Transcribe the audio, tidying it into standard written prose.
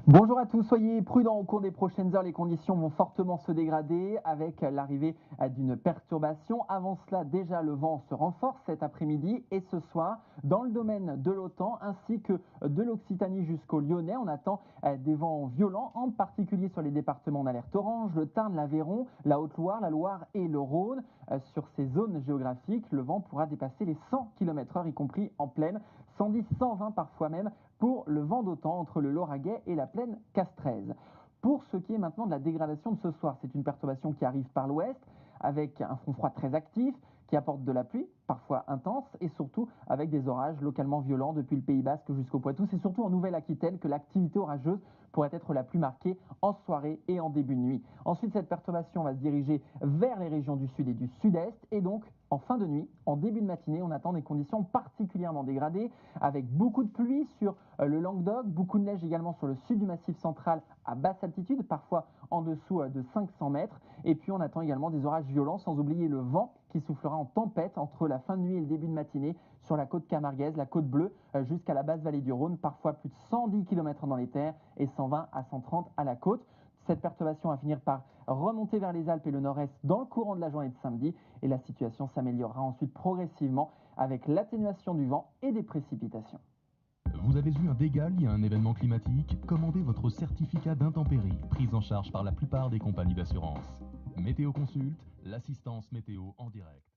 Bonjour à tous, soyez prudents au cours des prochaines heures, les conditions vont fortement se dégrader avec l'arrivée d'une perturbation. Avant cela, déjà le vent se renforce cet après-midi et ce soir, dans le domaine de l'OTAN ainsi que de l'Occitanie jusqu'au Lyonnais, on attend des vents violents, en particulier sur les départements d'alerte orange, le Tarn, l'Aveyron, la Haute-Loire, la Loire et le Rhône. Sur ces zones géographiques, le vent pourra dépasser les 100 km/h, y compris en plaine, 110, 120 parfois même pour le vent d'OTAN entre le Lauragais et la plaine castrais. Pour ce qui est maintenant de la dégradation de ce soir, c'est une perturbation qui arrive par l'ouest avec un front froid très actif qui apporte de la pluie, parfois intense, et surtout avec des orages localement violents depuis le Pays Basque jusqu'au Poitou. C'est surtout en Nouvelle-Aquitaine que l'activité orageuse pourrait être la plus marquée en soirée et en début de nuit. Ensuite, cette perturbation va se diriger vers les régions du sud et du sud-est, et donc en fin de nuit, en début de matinée, on attend des conditions particulièrement dégradées, avec beaucoup de pluie sur le Languedoc, beaucoup de neige également sur le sud du Massif central à basse altitude, parfois en dessous de 500 mètres. Et puis on attend également des orages violents, sans oublier le vent qui soufflera en tempête entre la fin de nuit et le début de matinée sur la côte camarguaise, la côte bleue, jusqu'à la basse vallée du Rhône, parfois plus de 110 km dans les terres et 120 à 130 à la côte. Cette perturbation va finir par remonter vers les Alpes et le nord-est dans le courant de la journée de samedi et la situation s'améliorera ensuite progressivement avec l'atténuation du vent et des précipitations. Vous avez eu un dégât lié à un événement climatique? Commandez votre certificat d'intempérie, prise en charge par la plupart des compagnies d'assurance. Météo Consult, l'assistance météo en direct.